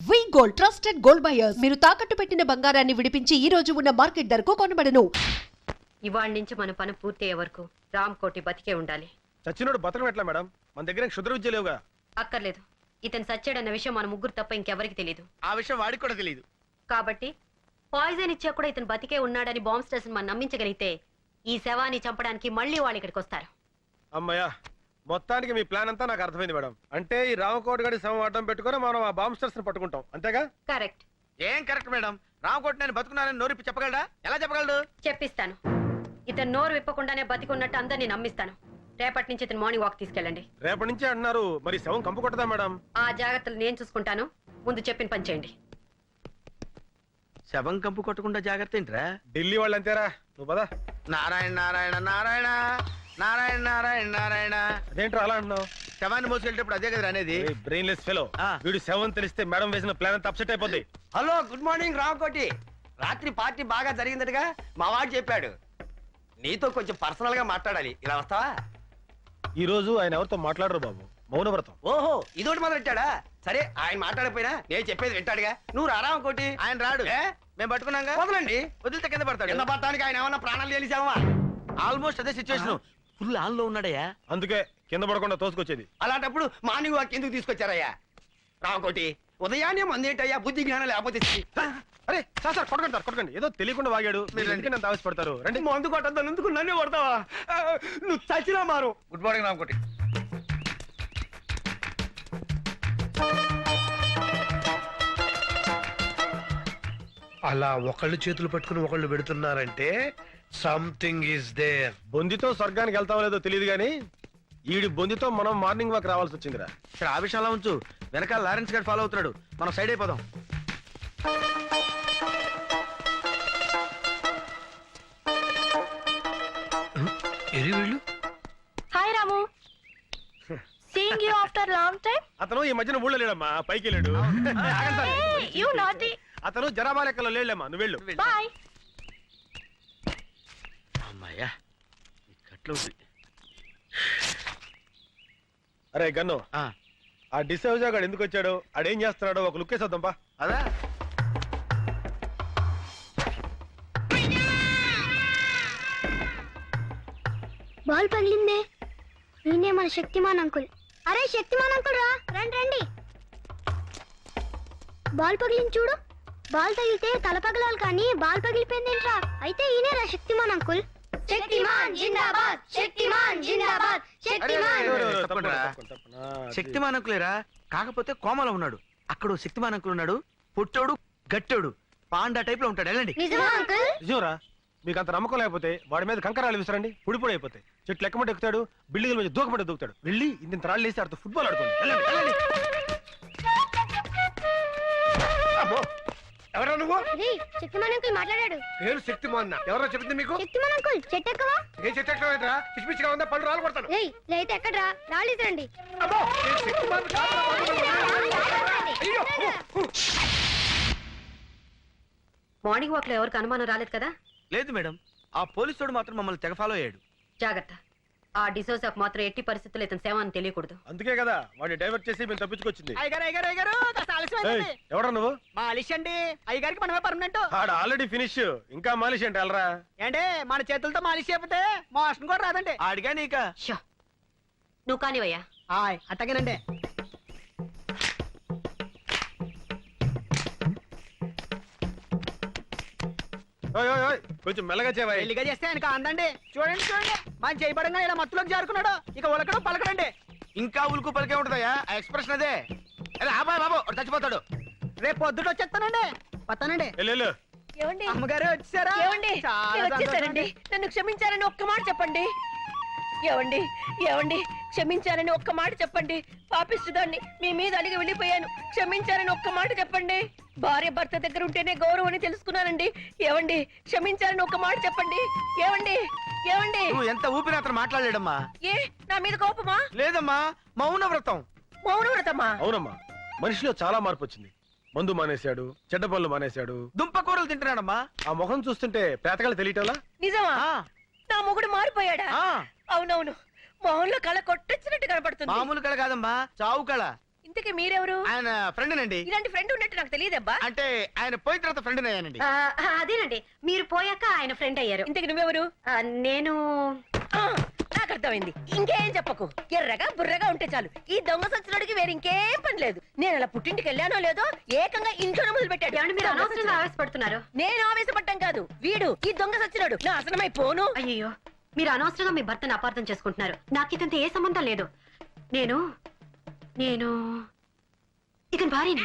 వి gold trusted gold buyers మీరు తాకట్టు పెట్టిన బంగారాన్ని విడిపించి ఈ రోజు ఉన్న మార్కెట్ ధరకు కొనబడను. ఇవాళ నుంచి మన పని పూర్తయ్యే వరకు రామ్ కోటి బతికే ఉండాలి. చచ్చినోడు బతకం ఎట్లా మేడం? మన దగ్గర క్షుద్ర విద్య లేవుగా. అక్కర్లేదు, ఇతను సచ్చాడన్న విషయం మన ముగ్గురు తప్ప ఇంకెవరికి తెలియదు. ఆ విషయం వాడికి కూడా తెలియదు. కాబట్టి పాయిజన్ ఇచ్చా కూడా ఇతను బతికే ఉన్నాడని బాంబ్ స్టేషన్ మనం నమ్మించగలిగితే ఈ శవాన్ని చంపడానికి మళ్ళీ వాళ్ళు ఇక్కడికి వస్తారు. అమ్మయ్యా, మొత్తానికి మీ ప్లాన్ అంతా నాకు అర్థమైంది మేడం. అంటే ఈ రామకోట గడి శవం అడ్డం పెట్టుకుని మనం ఆ బాంబ్స్టర్స్ ని పట్టుకుంటాం, అంతేగా? కరెక్ట్. ఏం కరెక్ట్ మేడం? రామకోట నేను బతుకున్నానని నోరిప్పి చెప్పగలడా? ఎలా చెప్పగలడు? చెప్పిస్తాను. ఇతను నోరు విప్పకుండానే బతికున్నట్టు అందరినీ నమ్మిస్తాను. రేపటి నుంచి ఇతను మార్నింగ్ వాక్ తీసుకెళ్ళండి. రేపటి నుంచే అంటున్నారు, మరి శవం కంపు కొట్టదా మేడం? ఆ జాగ్రత్తలు నేను చూసుకుంటాను. ముందు చెప్పిన పని చేయండి. శవం కంపు కొట్టకుండా జాగ్రత్త ఏంట్రా? ఢిల్లీ వాళ్ళు అంతేరా, నువ్వు పదా. నారాయణ నారాయణ నారాయణ నారాయణ నారాయణ నారాయణ. అదేంట్రా అలా అంటున్నావు? శవాన్ని మోసుకెళ్ళేటప్పుడు అదే కదా అనేది. Brainless fellow. ఆ. వీడు శవం తెలిస్తే మేడం వేసిన ప్లాన్ అంతా అప్సెట్ అయిపోద్ది. Hello, good morning Ramakoti. రాత్రి పార్టీ బాగా జరిగిందటగా మా వాడు చెప్పాడు. నీతో కొంచెం పర్సనల్ గా మాట్లాడాలి, ఇలా వస్తావా? ఈ రోజు ఆయన ఎవరితో మాట్లాడరు బాబు, మౌనవ్రతం. ఓహో, ఇదోటి మొదలెట్టాడా? సరే, ఆయన మాట్లాడకపోయినా నేను చెప్పేది వింటాడుగా. నువ్వు రా రామకోటి. ఆయన రాడు, ఏ? మేము పట్టుకున్నాగా. వదలండి. వదిలితే కింద పడతాడు. కింద పడటానికి ఆయన ఏమన్నా ప్రాణాలు తెలిసావా? ఆల్మోస్ట్ అదే సిచ్యువేషన్. ఫుల్ ఆన్ లో ఉన్నాడయ్యా. అందుకే కింద పడకుండా తోసుకొచ్చేది. అలాంటప్పుడు మార్నింగ్ వాక్ ఎందుకు తీసుకొచ్చారయ్యా? రామకోటి, ఉదయాన్నే మందేటయ్యా, బుద్ధి జ్ఞానం లేకపోతే. అరే సార్ సార్, కొట్టకండి సార్, కొట్టకండి. ఏదో తెలియకుండా వాగాడు, మీరు ఎందుకు నన్ను ఆవేశపడతారు? రండి. మందు కొట్టద్దాను, ఎందుకు నన్నే కొడతావా? నువ్వు చచ్చినా మారు. Good morning Ramakoti. అలా ఒకళ్ళు చేతులు పట్టుకుని ఒకళ్ళు పెడుతున్నారంటే సంథింగ్ ఈస్ దేర్. బొందితో స్వర్గానికి వెళ్తామో లేదో తెలియదు కానీ ఈడి బొందితో మనం మార్నింగ్ వాక్ రావాల్సి వచ్చిందిరా. సరే, ఆ విషయంలో ఉంచు. వెనకాల లారెన్స్ గారు ఫాలో అవుతున్నాడు, మనం సైడ్ అయిపోదాం. ఎరి వీళ్ళు hi Ramu, seeing you after long time. అతను ఈ మధ్యన ఊళ్ళో లేడమ్మా, పైకి వెళ్ళాడు. You naughty. అతను జనాభా లెక్కలో లేడమ్మా, నువ్వు వెళ్ళు. బాయ్. అమ్మాయ్యా, ఈ కట్లో ఉంది. అరే గన్ను, ఆ, ఆ డిసౌజా గాడు ఎందుకు వచ్చాడు, ఆడేం చేస్తున్నాడో ఒక లుక్ వేసేద్దాంపా. అదా బాల్ పగిలిందే. నేనే మన శక్తిమాన్ అంకుల్. అరే శక్తిమాన్ అంకుల్ రా, రండి రండి. బాల్ పగిలింది చూడు. బాల్ తగిలితే తల పగలాలి కానీ బాల్ పగిలిపోయిందేంట్రా? అయితే ఈయనేరా శక్తిమాన్ అంకుల్. శక్తిమాన్ జిందాబాద్, శక్తిమాన్ జిందాబాద్, శక్తిమాన్. తప్పకుండా. శక్తిమాన్ అంకులేరా, కాకపోతే కోమలో ఉన్నాడు. అక్కడ శక్తిమాన్ అంకుల్ ఉన్నాడు, పుట్టోడు గట్టోడు పాండా టైప్ లో ఉంటాడు. వెళ్ళండి. నిజమా అంకుల్? నిజంరా, మీకు అంత నమ్మకం లేకపోతే వాడి మీద కంకరాలు విసరండి, పొడి పొడి అయిపోతాయి. చెట్లు ఎక్కమంటే ఎక్కుతాడు, బిల్డింగ్ మీద దూకమంటే దూకుతాడు. వెళ్ళి ఇంత రాళ్ళు వేసి ఆడుతూ ఫుట్బాల్ ఆడుకోండి. వెళ్ళండి, వెళ్ళండి. అమ్మో, ఎవరా నువ్వు? రే, శక్తిమాన్ అంకుల్ మాట్లాడాడు. పేరు శక్తిమాన్. ఎవరో చెప్పింది మీకు? శక్తిమాన్ అంకుల్ చెట్టు ఎక్కవా? ఏ చెట్టు ఎక్కడరా? పిచ్చి పిచ్చిగా ఉందా? పళ్ళు రాలు కొడతాను. రేయ్, లేతే ఎక్కడ్రా? రాళ్ళు ఇసరండి. అమ్మో, నేను శక్తిమాన్ కాదురా బాబు. అయ్యో. మార్నింగ్ వాక్ లో ఎవరికి అనుమానం రాలేదు కదా? లేదు మేడం, ఆ పోలీసుడు మాత్రం మమ్మల్ని తెగ ఫాలో అయ్యాడు. జాగ్రత్త. ఆ డిసోజాకు మాత్రం ఎట్టి పరిస్థితుల్లో ఇతను శవాన్ని తెలియకూడదు. అందుకే కదా వాడిని డైవర్ట్ చేసి మేము తప్పించుకొచ్చింది. అయ్యగారు ఏయ్, ఎవడా నువ్వు? మాలిష్ అండి. అయ్యగారికి మనమే పర్మనెంట్. ఆడ ఆల్రెడీ ఫినిష్, ఇంకా మాలిష్ అంటే వెళ్ళరా. ఏంటే మన చేతులతో మాలిష్ చేయకపోతే మోషన్ కూడా రాదండి. ఆడిగా నీక. షో, నువ్వు కానివయ్యా. అట్టగేనండి. ఓయ్, ఓయ్, ఓయ్, కొంచెం మెల్లగా చేవాయి. పెళ్లిగా చేస్తే ఆయనకు అందండి. చూడండి చూడండి, మన చేయబడంగా ఇలా మత్తులోకి జారుకున్నాడు. ఇక ఉలకడం పలకడండి. ఇంకా ఉలుకు పలికే ఉంటుందయ్యా, ఆ ఎక్స్ప్రెషన్ అదే. అరే ఆబాయ్ బాబు, వాడు చచ్చిపోతాడు. రేపు పొద్దుట వచ్చేస్తానండి. వస్తానండి. వెళ్ళు. ఏమండి? అమ్మగారు వచ్చారా? ఏమండి? చాలా నేను వచ్చేసానండి. సంతోషం. నన్ను క్షమించారని ఒక్క మాట చెప్పండి. ఏమండి? ఏమండి? క్షమించారని ఒక్క మాట చెప్పండి. పాపిస్తుదాన్ని మీ మీద అలిగి వెళ్ళిపోయాను. క్షమించారని ఒక్క మాట చెప్పండి. భార్య భర్త దగ్గర ఉంటేనే గౌరవం అని తెలుసుకున్నానండి. ఏమండి? క్షమించారని ఒక్క మాట చెప్పండి. ఏమండి? ఏమండి? నువ్వు ఎంత ఊపిరి అతను మాట్లాడలేడమ్మా. ఏ, నా మీద కోపమా? లేదమ్మా, మౌన వ్రతం. మౌనవ్రతమా? అవునమ్మా, మనిషిలో చాలా మార్పు వచ్చింది. మందు మానేశాడు, చెడ్డ పనులు మానేశాడు, దుంప కూరలు తింటున్నాడమ్మా. ఆ మొహం చూస్తుంటే పేతకాలు తెలియటంలా. నిజమా? ఆ, నా మొగుడు మారిపోయాడా? ఆ, అవునవును, మొహంలో కళ కొట్టొచ్చినట్టు కనపడుతుంది. మామూలు కళ కాదమ్మా, చావు కళ. ఇంతకీ మీరెవరు? ఆయన ఫ్రెండ్ నండి. ఇలాంటి ఫ్రెండ్ ఉన్నట్టు నాకు తెలియదబ్బా. అంటే ఆయన పోయిన తర్వాత ఫ్రెండ్ అయ్యానండి. అదేనండి, మీరు పోయాక ఆయన ఫ్రెండ్ అయ్యారు. ఇంతకీ నువ్వెవరు? నేను ఆ, నాకు అర్థమైంది. ఇంకేం చెప్పకు. ఎర్రగా బుర్రగా ఉంటే చాలు. ఈ దొంగ సచ్చినోడికి వేరే ఇంకేం పని లేదు. నేను అలా పుట్టింటికి వెళ్ళానో లేదో ఏకంగా ఇంట్లోనే మొదలు పెట్టాడు. ఏమండి, మీరు అనవసరంగా ఆవేశపడుతున్నారు. నేను ఆవేశపడ్డం కాదు, వీడు ఈ దొంగ సచ్చినోడు నాశనమైపోను. అయ్యో, మీరు అనవసరంగా మీ భర్తను అపార్థం చేసుకుంటున్నారు. నాకు ఇతంత ఏ సంబంధం లేదు. నేను ఇతని భార్యని.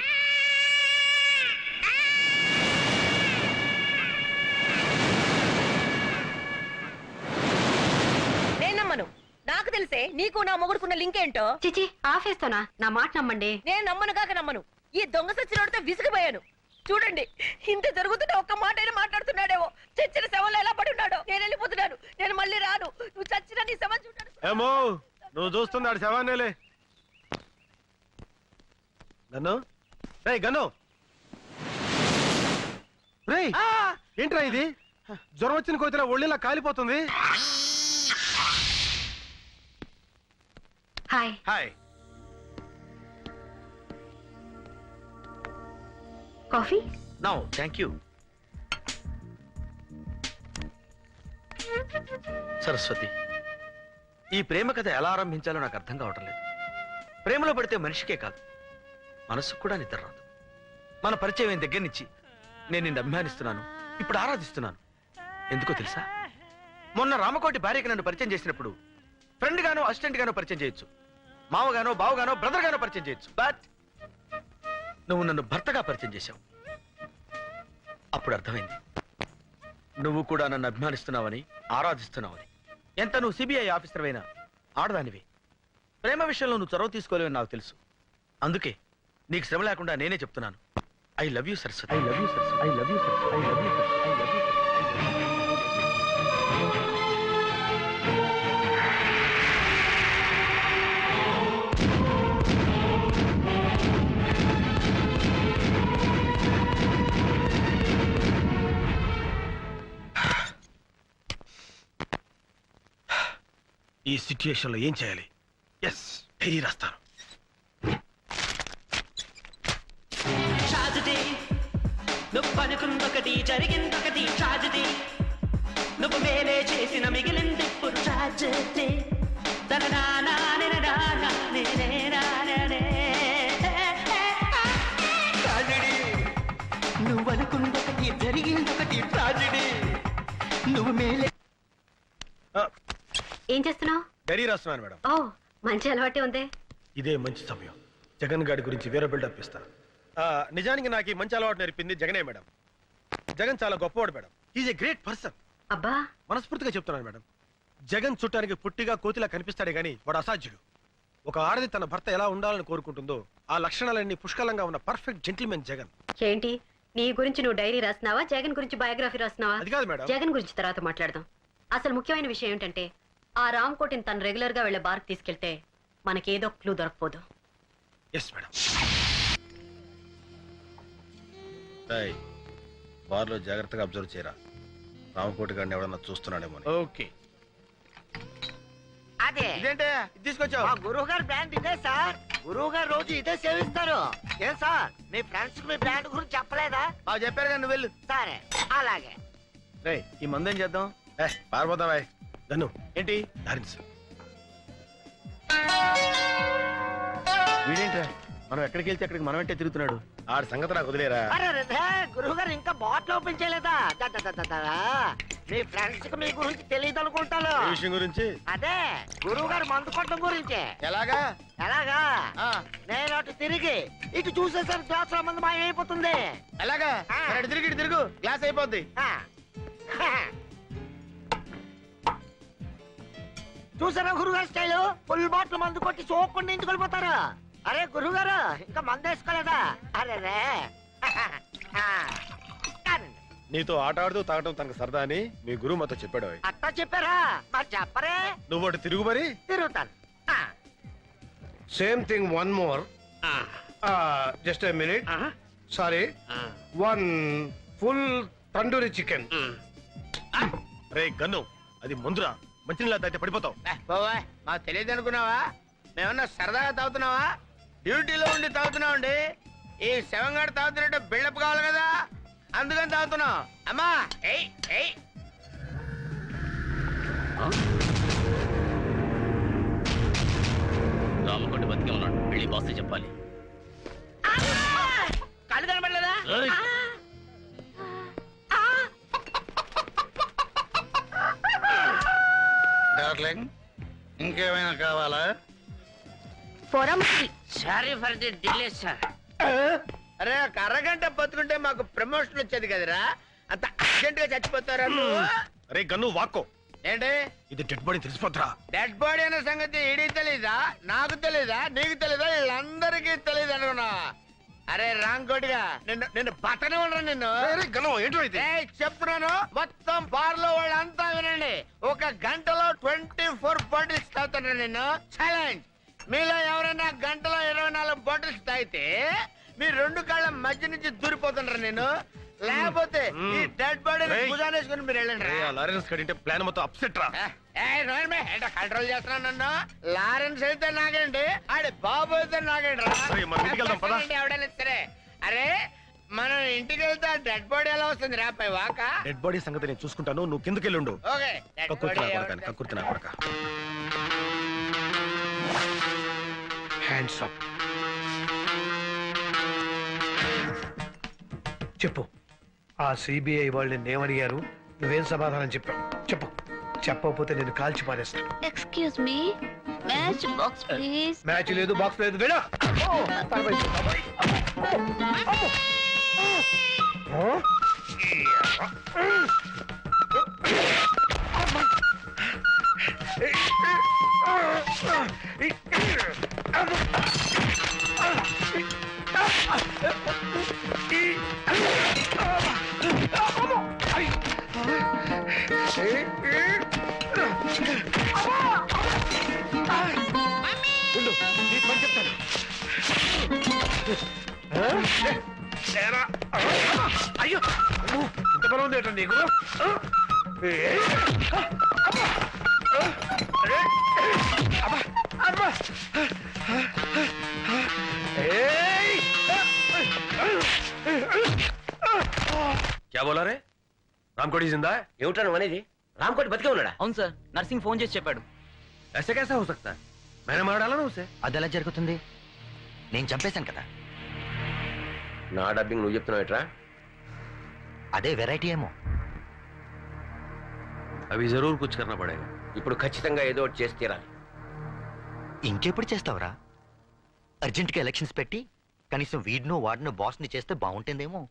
నేను నమ్మను. నాకు తెలిసే నీకు నా మొగుడుకున్న లింక్ ఏంటో. చిచి, ఆఫేస్తోనా? నా మాట నమ్మండి. నేను నమ్మను కాక నమ్మను. ఈ దొంగ సచ్చినోడితో విసిగిపోయాను. చూడండి, ఇంత జరుగుతుంటే ఒక్క మాట అయినా మాట్లాడుతున్నాడేమో. చచ్చిన శవంలో ఎలా పడి ఉన్నాడో. నేను వెళ్ళిపోతున్నాను. నేను మళ్ళీ రాను. నువ్వు చచ్చిన నీ శవం చూడాను. ఏమో నువ్వు చూస్తున్నాడు శవాన్నేలే. గన్ను రే గన్ను రే, ఏంట్రా ఇది? జ్వరం వచ్చిన కోతిరా ఒళ్ళిలా కాలిపోతుంది. Hi. Hi. Coffee? No thank you. Saraswati, ఈ ప్రేమ కథ ఎలా ఆరంభించాలో నాకు అర్థం కావటం లేదు. ప్రేమలో పడితే మనిషికే కాదు, మనసుకు కూడా నిద్ర రాదు. మన పరిచయం అయిన దగ్గర నుంచి నేను నిన్ను అభిమానిస్తున్నాను, ఇప్పుడు ఆరాధిస్తున్నాను. ఎందుకో తెలుసా? మొన్న రామకోటి భార్యకి నన్ను పరిచయం చేసినప్పుడు ఫ్రెండ్ గానో అసిస్టెంట్ గానో పరిచయం చేయొచ్చు, మామగానో బావగానో బ్రదర్ గానో పరిచయం చేయొచ్చు. బట్ నువ్వు నన్ను భర్తగా పరిచయం చేశావు. అప్పుడు అర్థమైంది, నువ్వు కూడా నన్ను అభిమానిస్తున్నావని, ఆరాధిస్తున్నావని. ఎంత నువ్వు సిబిఐ ఆఫీసర్ అయినా ఆడదానివి. ప్రేమ విషయంలో నువ్వు చొరవ తీసుకోలేవని నాకు తెలుసు. అందుకే నీకు శ్రమ లేకుండా నేనే చెప్తున్నాను. I love you Saraswati. I love you Saraswati. I love you Saraswati. I love you Saraswati. I love you Saraswati. ఈ సిచ్యుయేషన్ లో ఏం చేయాలి? ఎస్, డైరీ రాస్తాను. ట్రాజడీ, నువ్వు అనుకుందొకటి జరిగిందొకటి. ట్రాజడీ, నువ్వు మేలే చేసిన మిగిలింది ఇప్పుడు ట్రాజడీ. నువ్వు అనుకుందొకటి జరిగిందొకటి. ట్రాజడీ, నువ్వు మేలే. ఏం చేస్తున్నావు? డైరీ రాస్తున్నాను మేడం. ఓ, మంచి అలవాటే ఉందే. ఇదే మంచి సమయం. జగన్ గారి గురించి వేరే బిల్డప్ ఇస్తాను. నిజానికి నాకు ఈ మంచి అలవాటు నేర్పింది జగనే మేడం. జగన్ చాలా గొప్పవాడు madam. Is a great person. అబ్బా, మనస్ఫూర్తిగా చెప్తున్నాను మేడం. జగన్ చుట్టానికి పుట్టిగా కోతిలా కనిపిస్తాడే గానీ వాడు అసాధ్యుడు. ఒక ఆడది తన భర్త ఎలా ఉండాలని కోరుకుంటుందో ఆ లక్షణాలన్నీ పుష్కలంగా ఉన్న పర్ఫెక్ట్ జెంటిల్మెన్ జగన్. ఏంటి నీ గురించి నువ్వు డైరీ రాస్తున్నావా, జగన్ గురించి బయోగ్రఫీ రాస్తున్నావా? అది కాదు మేడం. జగన్ గురించి తర్వాత మాట్లాడదాం. అసలు ముఖ్యమైన విషయం ఏంటంటే ఆ రామ్ కోటిని తను రెగ్యులర్ గా వెళ్లే బార్కి తీసుకెళ్తే మనకేదో క్లూ దొరకపోదు. Yes madam. బార్లో జాగ్రత్తగా అబ్జర్వ్ చేయరా. రామకోటి గారిని ఎవడన్నా చూస్తున్నాడేమో. ఓకే. అదే ఇదేంటే తీసుకొచ్చావు? మా గురువు గారు బ్రాండ్ ఇదే సార్. గురువు గారు రోజు ఇదే సేవిస్తారు. ఏం సార్, మీ ఫ్రెండ్స్ కి మీ బ్రాండ్ గురించి చెప్పలేదా? బాగా చెప్పారు కానీ నువ్వు వెళ్ళు. సరే, అలాగే. రే, ఈ మందు ఏం చేద్దాం? పారిపోతావా గన్ను? ఏంటి డాన్స్ వీడేంట్రా మనం ఎక్కడికి వెళ్తే అక్కడికి మనం అంటే తిరుగుతున్నాడు. ఆడి సంగతి నాకు వదిలేరా. గురువు గారు ఇంకా బాటిల్ ఓపెన్ చేయలేదా? మీ ఫ్రెండ్స్ కి మీ గురించి తెలియదు అనుకుంటాను. ఈ విషయం గురించి అదే గురువు గారు మందు కొట్టడం గురించి. ఎలాగా? ఎలాగా? నేను అటు తిరిగి ఇటు చూసేసరికి గ్లాస్ లో మందు మాయమైపోతుంది. ఎలాగా? అటు తిరిగి ఇటు తిరుగు, గ్లాస్ అయిపోద్ది. చూసారా గురుగారు స్టైల్? ఫుల్ బాటిల్ మందు కొట్టి సోకుండా ఇంటికి వెళ్ళిపోతారు. అరే గురుగారు ఇంకా మందు వేసుకోలేదా? అరే రే. నీతో ఆట ఆడుతూ తాగటం తనకు సరదా అని మీ గురువు మాతో చెప్పాడు. అట్టా చెప్పారా? మరి చెప్పరే. నువ్వు అటు తిరుగు మరి. తిరుగుతాను. Same thing, one more. Just a minute. Sorry. One full tandoori chicken. Ray gun, అది మందురా. మంచినీళ్ళ తాగితే పడిపోతావు. మాకు తెలియదు అనుకున్నావా? మేమన్నా సరదాగా తాగుతున్నావా? డ్యూటీలో ఉండి తాగుతున్నావు అండి. ఈ శవంగాడు తాగుతున్నట్టు బిల్డప్ కావాలి కదా, అందుకని తాగుతున్నావు. అమ్మా ఏయ్ ఏయ్. రామకొండ బతికే ఉన్నాడు, వెళ్ళి బాస్ చెప్పాలి. కళ్ళు కనబడలేదా? డార్లింగ్, ఇంకేమైనా కావాలా? Sorry for the delay sir. అరే ఒక అరగంట బతుకుంటే మాకు ప్రమోషన్ వచ్చేది కదరా, అంత అర్జెంట్ గా చచ్చిపోతారా నువ్వు? అరే గన్ను వాక్కో. ఏంటి ఇది డెడ్ బాడీ తెలిసిపోతురా. డెడ్ బాడీ అనే సంగతి ఈడీ తెలీదా, నాకు తెలీదా, నీకు తెలీదా, వీళ్ళందరికీ తెలీదు అనుకున్నా. అరే రాంకోటిగా నిన్ను నిన్ను పట్టనే ఉండరా నిన్ను. ఏయ్, చెప్తున్నాను మొత్తం బార్ లో వాళ్ళంతా వినండి. ఒక గంటలో 24 బాటిల్స్ తాగుతున్నా నిన్ను. ఛాలెంజ్. మీలో ఎవరైనా గంటలో 24 బాటిల్స్ తాగితే మీ 2 కాళ్ళ మధ్య నుంచి దూరిపోతుండ్రా నేను. లేకపోతే ఈ డెడ్ బాడీ భుజానేసుకుని మీరు వెళ్ళండి. ప్లాన్ మొత్తం అప్సెట్ రా. కంట్రోల్ చేస్తున్నాను నన్ను. లారెన్స్ అయితే నాగండి, ఆడి బాబు అయితే నాగండి రా. సరే, మనం ఇంటికి వెళ్దాం, పద. ఎవడైనా సరే. అరే మనం ఇంటికి వెళ్తే డెడ్ బాడీ ఎలా వస్తుంది రా పై వాక? డెడ్ బాడీ సంగతి నేను చూసుకుంటాను, నువ్వు కిందకి వెళ్ళుండు. ఓకే డెడ్ బాడీ కక్కుర్తున్నా కొడక. Hands up. చెప్పు, ఆ సిబిఐ వాళ్ళు నిన్నేమడిగారు? నువ్వేం సమాధానం చెప్పావు? చెప్పు. చెప్పకపోతే నేను కాల్చి పారేస్తాను. Excuse me, match box please. Match లేదు, బాక్స్ లేదు, వినా. అయ్యో, ఇంత బలం ఉంది ఏంటండి నీకు? క్యా బోలా రే? రామ్కోటి జిందా హై? ఏమిటా నువ్వు అనేది? రామ్కోటి బతికే ఉన్నాడా? అవును సార్, నర్సింగ్ ఫోన్ చేసి చెప్పాడు. ऐसे कैसा हो सकता है? मैंने मार डाला ना उसे. అది ఎలా జరుగుతుంది? నేను చంపేశాను కదా. నా డబ్బింగ్ నువ్వు చెప్తున్నావు ఎట్రా? అదే వెరైటీ ఏమో. अभी जरूर कुछ करना पड़ेगा. ఇప్పుడు ఖచ్చితంగా ఏదో ఒకటి చేసి తీరాలి. ఇంకెప్పుడు చేస్తావురా? అర్జెంట్గా ఎలక్షన్స్ పెట్టి కనీసం వీడినో వాడినో బాస్ని చేస్తే బాగుంటుందేమో.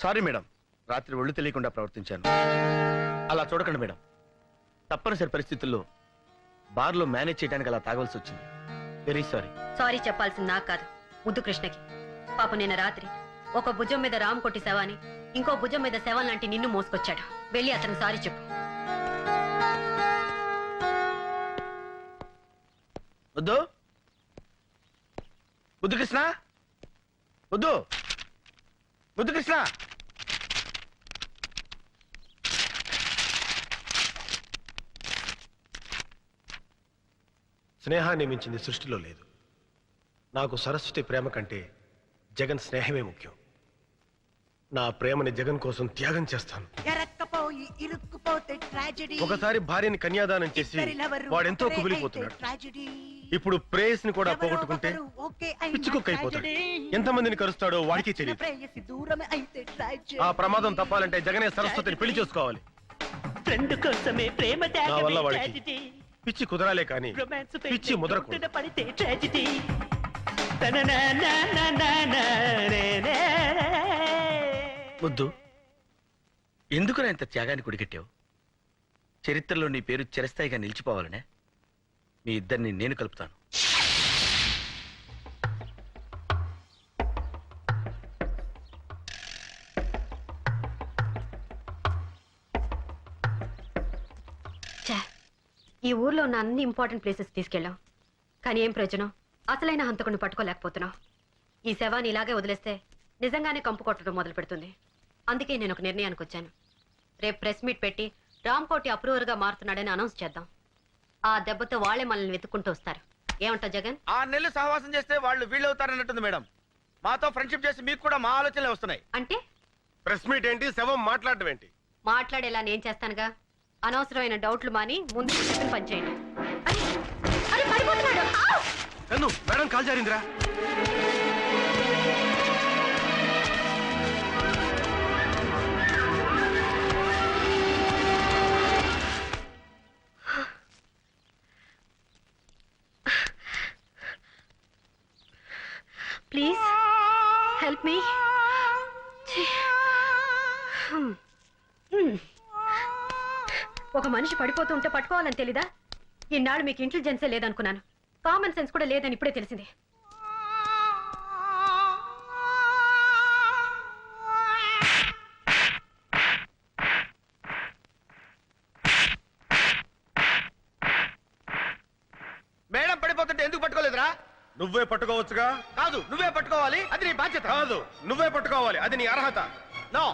సారీ మేడం, రాత్రి ఒళ్ళు తెలియకుండా ప్రవర్తించాను. అలా చూడకండి మేడం, తప్పనిసరి పరిస్థితుల్లో బార్లో మేనేజ్ చేయడానికి అలా తాగవలసి వచ్చింది. Very sorry. సారీ చెప్పాల్సింది నాకు కాదు, ముద్దు కృష్ణకి. పాప నిన్న రాత్రి ఒక భుజం మీద రామ్ కొట్టి శవాన్ని, ఇంకో భుజం మీద శవం లాంటి నిన్ను మోసుకొచ్చాడు. వెళ్ళి అతనికి సారీ చెప్పు. వద్దు బుద్ధు కృష్ణ, వద్దు బుద్ధు కృష్ణ. స్నేహాన్ని మించింది సృష్టిలో లేదు. నాకు సరస్వతి ప్రేమ కంటే జగన్ స్నేహమే ముఖ్యం. నా ప్రేమని జగన్ కోసం త్యాగం చేస్తాను. ఒకసారి భార్యని కన్యాదానం చేసి వాడెంతో కుమిలిపోతున్నాడు. ఇప్పుడు ప్రేయస్ ని కూడా పోగొట్టుకుంటే పిచ్చుకుక్కైపోతాడు. ఎంతమందిని కరుస్తాడో వాడికి తెలియదు. ఆ ప్రమాదం తప్పాలంటే జగనే సరస్వతిని పెళ్లి చేసుకోవాలి. నా వల్ల వాడికి పిచ్చి కుదరాలే కానీ పిచ్చి ముదరకూడదు. వద్దు, ఎందుకు నా ఇంత త్యాగాన్ని కొడిగట్టావు? చరిత్రలో నీ పేరు చిరస్థాయిగా నిలిచిపోవాలనే మీ ఇద్దరిని నేను కలుపుతాను. ఈ ఊర్లో ఉన్న అన్ని ఇంపార్టెంట్ ప్లేసెస్ తీసుకెళ్ళాం, కానీ ఏం ప్రయోజనం? అసలైన హంతకుని పట్టుకోలేకపోతున్నాం. ఈ శవాన్ని ఇలాగే వదిలేస్తే నిజంగానే కంపు కొట్టడం మొదలు పెడుతుంది. అందుకే నేను ఒక నిర్ణయానికి వచ్చాను. రేపు ప్రెస్ మీట్ పెట్టి రామ్కోటి అప్రూవర్ గా మారుతున్నాడని అనౌన్స్ చేద్దాం. ఆ దెబ్బతో వాళ్ళే మనల్ని వెతుక్కుంటూ వస్తారు. ఏమంటావు జగన్? 6 నెలలు సహవాసం చేస్తే వాళ్ళు వీళ్ళు అవుతారన్నట్టుంది మేడం. మాతో ఫ్రెండ్షిప్ చేసి మీకు కూడా మా ఆలోచనలే వస్తున్నాయి. అంటే ప్రెస్ మీట్ ఏంటి, శవం మాట్లాడడం ఏంటి? మాట్లాడేలా నేను చేస్తానుగా. అనవసరమైన డౌట్లు మాని ముందు చెప్పిన పని చేయండి. అరే, అరే, పడిపోతున్నాడు. ఆవ్! కన్ను మేడం కాల్ జారిందిరా. Please help me. ఒక మనిషి పడిపోతుంటే పట్టుకోవాలని తెలీదా? ఇన్నాళ్ళు మీకు ఇంటెలిజెన్సే లేదనుకున్నాను. కామన్ సెన్స్ కూడా లేదని ఇప్పుడే తెలిసింది. మేడం పడిపోతుంటే ఎందుకు పట్టుకోలేదురా? నువ్వే పట్టుకోవచ్చుగా. కాదు, నువ్వే పట్టుకోవాలి. అది నీ బాధ్యత. కాదు, నువ్వే పట్టుకోవాలి. అది నీ అర్హత. నో,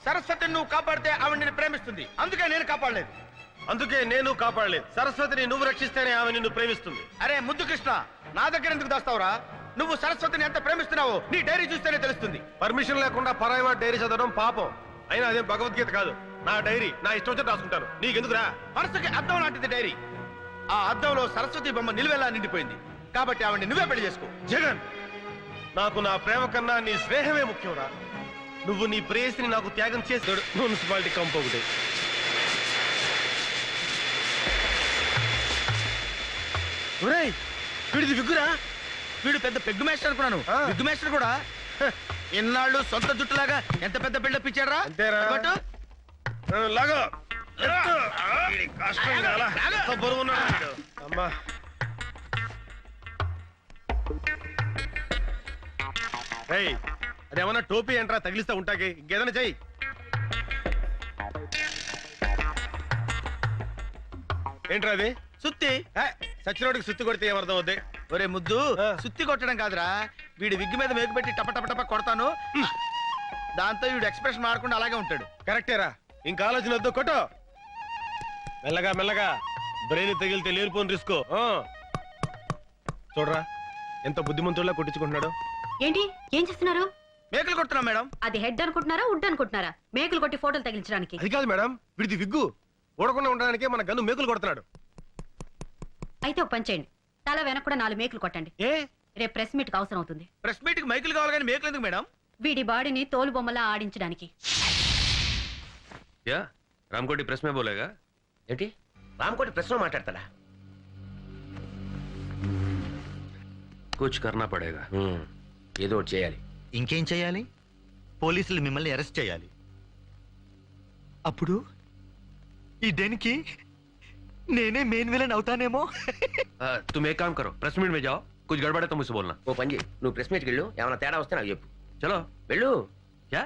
సరస్వతిని నువ్వు కాపాడితే ఆవిడ నిన్ను ప్రేమిస్తుంది. అందుకే నేను కాపాడలేదు. అందుకే నేను కాపాడలేదు. సరస్వతిని నువ్వు రక్షిస్తేనే ఆమె నిన్ను ప్రేమిస్తుంది. అరే ముద్దు కృష్ణ, నా దగ్గర ఎందుకు దాస్తావురా? నువ్వు సరస్వతిని ఎంత ప్రేమిస్తున్నావో నీ డైరీ చూస్తేనే తెలుస్తుంది. పర్మిషన్ లేకుండా పరాయి డైరీ చదవడం పాపం. అయినా అదేం భగవద్గీత కాదు. నా డైరీ నా ఇష్టం వచ్చి రాసుకుంటాను. నీకెందుకురా? మనసుకి అద్దం లాంటిది డైరీ. ఆ అద్దంలో సరస్వతి బొమ్మ నిలువెలా నిండిపోయింది. కాబట్టి ఆవిడ నువ్వే పెళ్లి చేసుకో. జగన్, నాకు నా ప్రేమ కన్నా నీ స్నేహమే ముఖ్యంరా. నువ్వు నీ ప్రేయసిని నాకు త్యాగం చేసాడు. మున్సిపాలిటీ కంపు ఒకటి. ఒరేయ్, వీడిది విగ్గురా. వీడు పెద్ద పెగ్గు మేస్టర్ అనుకున్నాను. పెగ్గు మేస్టర్ కూడా ఇన్నాళ్ళు సొంత జుట్టులాగా ఎంత పెద్ద బిల్డప్ ఇచ్చారా? అంతేరా. లాగో. అమ్మా, అదేమన్నా టోపీ ఏంట్రా తగిలిస్తా ఉంటాకి? ఇంకేదైనా చెయ్యి. ఏంట్రా అది? సుత్తి. సచ్చినోడికి సుత్తి కొడితే ఏమర్థం అవుద్ది? ఒరే ముద్దు, సుత్తి కొట్టడం కాదురా, వీడి విగ్గు మీద మేకు పెట్టి టప టప టప కొడతాను. దాంతో వీడు ఎక్స్ప్రెషన్ మారకుండా అలాగే ఉంటాడు. కరెక్టేరా. ఇంకా ఆలోచన వద్దు, కొట్టు. మెల్లగా మెల్లగా. బ్రెయిన్ తగిలితే లేనిపోని రిస్క్. చూడరా ఎంత బుద్ధిమంతుల్లా కొట్టించుకుంటున్నాడు. ఏంటి, ఏం చేస్తున్నారు? మేకలు కొడుతున్నాం మేడం. అది హెడ్ అనుకుంటున్నారా, వుడ్ అనుకుంటున్నారా? మేకులు కొట్టి ఫోటోలు తగిలించడానికి. అది కాదు మేడం, వీడిది విగ్గు. ఊడకుండా ఉండడానికి మన గన్ను మేకులు కొడుతున్నాడు. అయితే ఒక పని చేయండి, తల వెనక కూడా 4 మేకులు కొట్టండి. ఏ రేపు ప్రెస్ మీట్ కి అవసరం అవుతుంది. ప్రెస్ మీట్ కి మైకులు కావాలి కానీ మేకులు ఎందుకు మేడం? వీడి బాడీని తోలు బొమ్మలా ఆడించడానికి. యా రామ్కోటి ప్రెస్ మే బోలేగా? ఏంటి, రామ్కోటి ప్రెస్ లో మాట్లాడతాడా? కుచ్ కర్నా పడేగా. ఏదో ఒకటి చేయాలి. ఇంకేం చేయాలి? పోలీసులు మిమ్మల్ని అరెస్ట్ చేయాలి. అప్పుడు ఈ డెన్కి నేనే మెయిన్ విలన్ అవుతానేమో. तुम एक काम करो, प्रेस मीट में जाओ, कुछ गड़बड़ है तो मुझसे बोलना. ఓ పని చేయి, నువ్వు ప్రెస్ మీట్కి వెళ్ళు. ఏమైనా తేడా వస్తే నాకు చెప్పు. चलो. వెళ్ళు. क्या?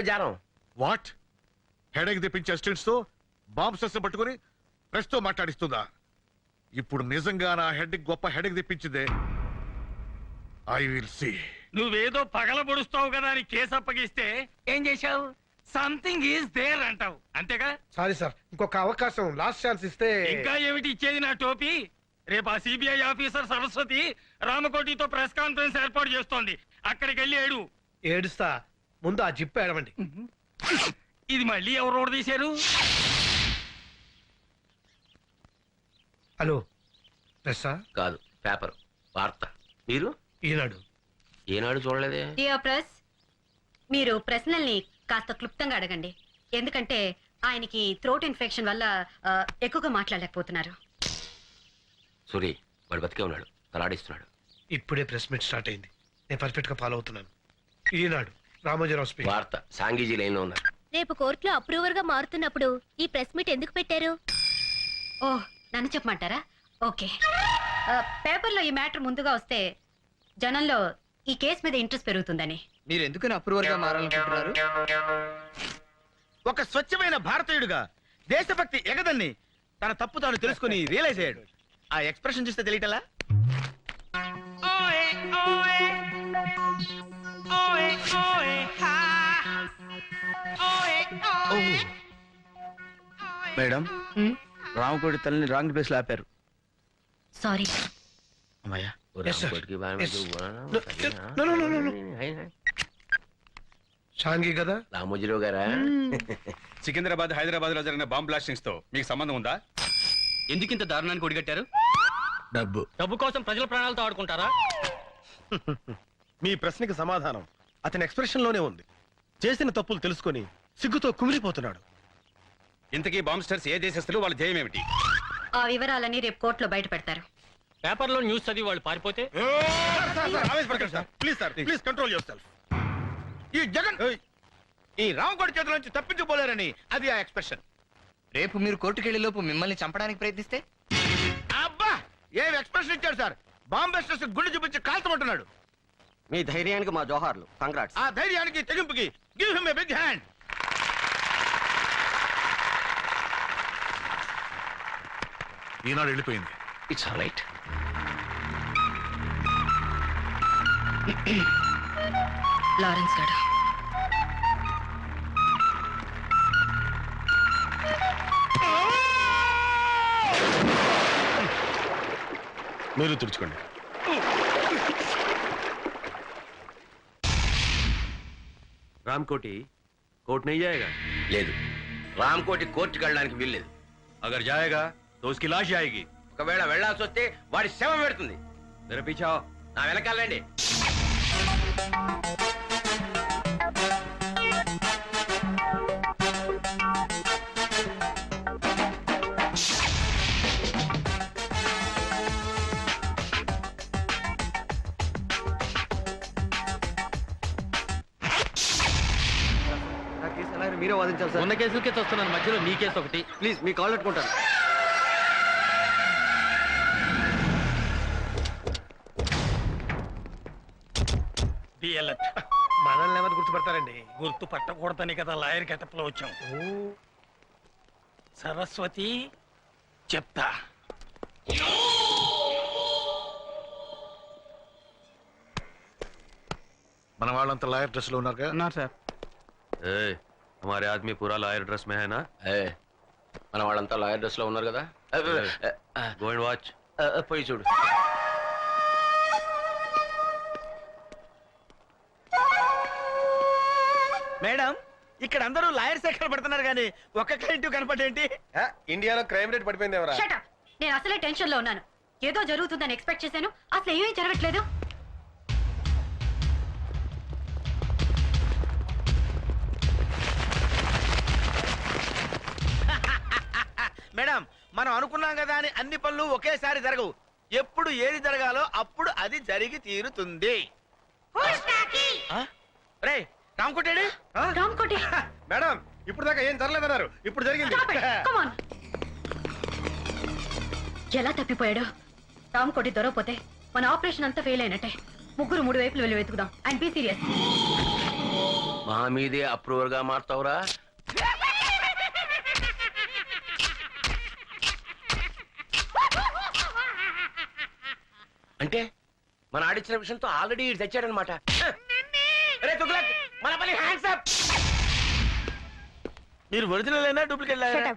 జారం. వాట్? హెడేక్ తెప్పించే స్టిల్స్ తో బాంబ్ సెస్ పట్టుకుని ప్రెస్ తో మాట్లాడిస్తుందా? ఇప్పుడు నిజంగా నా హెడ్ గొప్ప హెడేక్ తెప్పించిందే. I will see. నువ్వేదో పగల పొడుస్తావు కదా అని కేసు అప్పగిస్తే ఏం చేశావు? సంథింగ్ ఈజ్ దేర్ అంటావు, అంతేగా? సారీ సార్, ఇంకొక అవకాశం, లాస్ట్ ఛాన్స్ ఇస్తే. ఇంకా ఏమిటి ఇచ్చేది నా టోపీ? రేపు ఆ సిబిఐ ఆఫీసర్ సరస్వతి రామకోటితో ప్రెస్ కాన్ఫరెన్స్ ఏర్పాటు చేస్తోంది. అక్కడికి వెళ్ళి ఏడు. ఏడుస్తా, ముందు ఆ జిప్ ఏడవండి. ఇది మళ్ళీ ఎవరు రోడ్ తీశారు? హలో, ప్రెస్సా? కాదు, పేపర్, వార్త. మీరు? ఈనాడు. ఏనాడు చూడలేదే. డియర్ ప్రెస్, మీరు ప్రశ్నల్ని కాస్త క్లుప్తంగా అడగండి. ఎందుకంటే ఆయనకి థ్రోట్ ఇన్ఫెక్షన్ వల్ల ఎక్కువగా మాట్లాడలేకపోతున్నారు. సూరి, వాడు బతికే ఉన్నాడు, తలాడిస్తున్నాడు. ఇప్పుడే ప్రెస్ మీట్ స్టార్ట్ అయింది. నేను పర్ఫెక్ట్ గా ఫాలో అవుతున్నాను. ఈనాడు, రామోజీరావు స్పీచ్. వార్త, సాంగీజీ లైన్ లో ఉన్నారు. రేపు కోర్టులో అప్రూవర్ గా మారుతున్నప్పుడు ఈ ప్రెస్ మీట్ ఎందుకు పెట్టారు? ఓ, నన్ను చెప్పమంటారా? ఓకే. పేపర్లో ఈ మ్యాటర్ ముందుగా వస్తే జనంలో ఈ కేసు మీద ఇంట్రెస్ట్ పెరుగుతుందని. మీరు ఎందుకని అప్రూవర్ గా మారాలనుకుంటున్నారు? ఒక స్వచ్ఛమైన భారతీయుడుగా దేశభక్తి ఎగదన్ని తన తప్పు తాను తెలుసుకుని రియలైజ్ అయ్యాడు. ఆ ఎక్స్ప్రెషన్ చూస్తే తెలియటలా? మేడం రామకోటి తల్లిని రాంగ్ ప్లేస్ లో ఆపారు. సారీ. అమ్మయ్యా. షాంగి కదా? రామోజీరావు గారా? సికింద్రాబాద్ హైదరాబాద్ లో జరిగిన బాంబ్ బ్లాస్టింగ్స్ తో మీకు సంబంధం ఉందా? ఎందుకింత దారుణానికి ఒడిగట్టారు? డబ్బు. డబ్బు కోసం ప్రజల ప్రాణాలతో ఆడుకుంటారా? మీ ప్రశ్నకి సమాధానం అతని ఎక్స్ప్రెషన్ లోనే ఉంది. చేసిన తప్పులు తెలుసుకొని సిగ్గుతో కుమిలిపోతున్నాడు. ఇంతకీ బాంబ్స్టర్స్ ఏ దేశస్తులు, వాళ్ళ ధ్యేయం ఏమిటి? ఆ వివరాలని రేపు కోర్టులో బయట పెడతారు. పేపర్లో న్యూస్ చదివి వాళ్ళు పారిపోతే? Please sir, please control your self. ఈ జగన్ ఈ రామకోటి చేతుల నుంచి తప్పించుకోలేరని అది ఆ ఎక్స్ప్రెషన్. రేపు మీరు కోర్టుకెళ్లే లోపు మిమ్మల్ని చంపడానికి ప్రయత్నిస్తే? అబ్బా ఏం ఎక్స్ప్రెషన్ ఇచ్చాడు సార్. బాంబెస్టర్స్ గుండె చూపించి కాల్చమంటున్నాడు. మీ ధైర్యానికి మా జోహార్లు. కంగ్రాట్స్. ఆ ధైర్యానికి తెగింపుకి give him a big hand. ఈనాడు వెళ్ళిపోయింది. It's all right. లారెన్స్ గారు మీరు తుడుచుకోండి. రామకోటి కోర్టు नहीं जाएगा? లేదు, రామకోటి కోర్టుకి వెళ్ళడానికి వీల్లేదు. अगर जाएगा तो उसकी लाश जाएगी. ఒకవేళ వెళ్లాల్సి వస్తే వాడి శవం పెడుతుంది. मेरे पीछे आओ. నా వెనకాలండి. మీరే వాదించాలి సార్. ఉన్న కేసులకే వస్తున్నాను, మధ్యలో నీ కేసు ఒకటి. ప్లీజ్ మీ కాల్ పెట్టుకుంటాను. మనల్ని ఎవరు గుర్తుపడతారండి? గుర్తు పట్టకూడదని కదా లాయర్ గెటప్ లో వచ్చాం. సరస్వతి చెప్తా. మన వాళ్ళంతా లాయర్ డ్రెస్ లో ఉన్నారుగా? ఉన్నారు సార్. हमारे आदमी पूरा लॉयर ड्रेस में है ना? మన వాళ్ళంతా లాయర్ డ్రెస్ లో ఉన్నారు కదా. Go and watch. పోయి చూడు. మేడం ఇక్కడ అందరూ లాయర్స్ ఎక్కడ పడుతున్నారు కానీ ఒక్క క్లయింట్ కనపడేంటి? ఇండియాలో క్రైమ్ రేట్ పడిపోయింది ఎవరా? Shut up. నేను అసలే టెన్షన్ లో ఉన్నాను. ఏదో జరుగుతుందని ఎక్స్పెక్ట్ చేశాను, అసలు ఏమీ జరగట్లేదు. మేడం మనం అనుకున్నాం కదా అని అన్ని పనులు ఒకేసారి జరగవు. ఎప్పుడు ఏది జరగాలో అప్పుడు అది జరిగి తీరుతుంది. రే రామకోటేడి. రామకోటి మేడం ఇప్పుడు దాకా ఏం జరగలేదన్నారు, ఇప్పుడు జరిగింది. Stop it. Come on. ఎలా తప్పిపోయాడు? రామకోటి దొరకపోతే మన ఆపరేషన్ అంతా ఫెయిల్ అయినట్టే. ముగ్గురు మూడు వైపులు వెళ్ళి వెతుకుదాం. And be serious. మా మీదే అప్రూవర్ గా మారుతావురా? అంటే మన ఆడిచ్చిన విషయంతో ఆల్రెడీ తెచ్చాడనమాట. మన పని హ్యాండ్స్ అప్. మీరు ఒరిజినల్ అయినా డూప్లికేట్ లాయరా?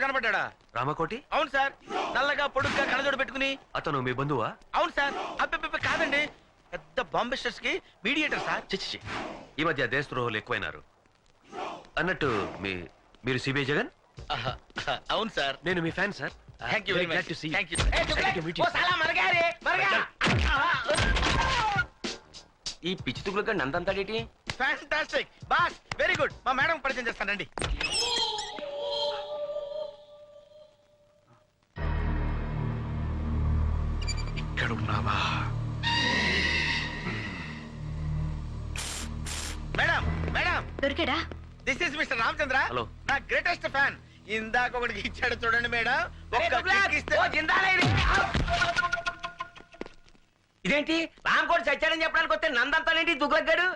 కనపడ్డా? రామకోటి? అవును సార్. నల్లగా పొడుగ్గా కళ్ళజోడు పెట్టుకుని. అతను మీ బంధువా? అవును సార్. అబ్బే కాదండి, పెద్ద బాంబెస్టర్స్ కి మీడియేటర్ సార్. చిచ్చి, ఈ మధ్య దేశద్రోహులు ఎక్కువైనారు. అన్నట్టు మీరు సిబిఐ జగన్? అవును సార్. నేను మీ fan sir. Thank you very much. Thank you. ఈ పిచ్చి తుగులుగా నందంతాడేటి? Fantastic boss, very good. మా మేడం పరిచయం చేస్తానండి. ఇక్కడున్నావా? మేడం మేడం దొరికాడా? This is mister Ramachandra. Hello. నా గ్రేటెస్ట్ ఫ్యాన్. ఇందాక ఒకటికి ఇచ్చాడు చూడండి మేడం. ఇదేంటి రామకోటి చచ్చాడని చెప్పడానికి వస్తే నందంతానేంటి దుగ్గడ్డాడు?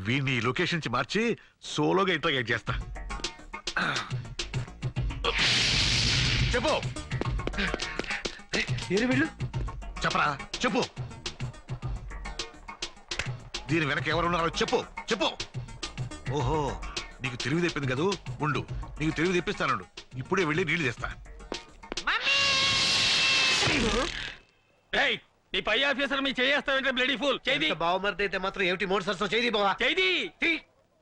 వీడిని ఈ లొకేషన్ నుంచి మార్చి సోలోగా ఇంటర్గేట్ చేస్తా. చెప్పు వీళ్ళు చెప్పరా చెప్పు. దీని వెనక ఎవరున్నారో చెప్పు చెప్పు. ఓహో నీకు తెలివి తెప్పింది కదూ, ఉండు నీకు తెలివి తెప్పిస్తానుండు. ఇప్పుడే వెళ్ళి నీళ్లు తెస్తా. ఏయ్, నీ పై ఆఫీసర్ మీ చేయేస్తావంటే బ్లడీ ఫుల్ చేది బావమరిది అయితే మాత్రం ఏమిటి మూడు సరసం చేయి బావా. చేది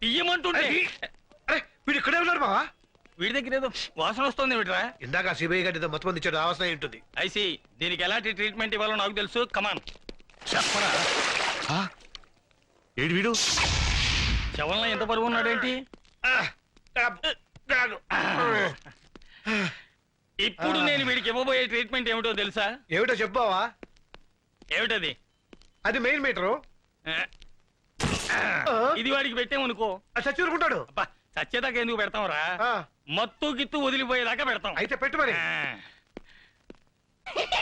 తీయమంటుంటే. వీడు ఇక్కడే ఉన్నారు బావా. వీడి దగ్గర ఏదో వాసన వస్తుంది వీటిరా. ఇందాక సిబిఐ గారి మొత్తం మంది ఇచ్చాడు, అవసరం ఏంటుంది? ఐసి దీనికి ఎలాంటి ట్రీట్మెంట్ ఇవ్వాలో నాకు తెలుసు. కమాన్ చెప్పరా. ఏడు వీడు శవంలో ఎంత బరువు ఉన్నాడేంటి? ఇప్పుడు నేను వీడికి ఇవ్వబోయే ట్రీట్మెంట్ ఏమిటో తెలుసా? ఏమిటో చెప్పావా? ఏమిటది? అది మెయిన్ మీటరు. ఇది వాడికి పెట్టామనుకో చచ్చూరుకుంటాడు. చచ్చేదాకా ఎందుకు పెడతాం రా? మత్తు గిత్తు వదిలిపోయేదాకా పెడతాం. అయితే పెట్టు మరి.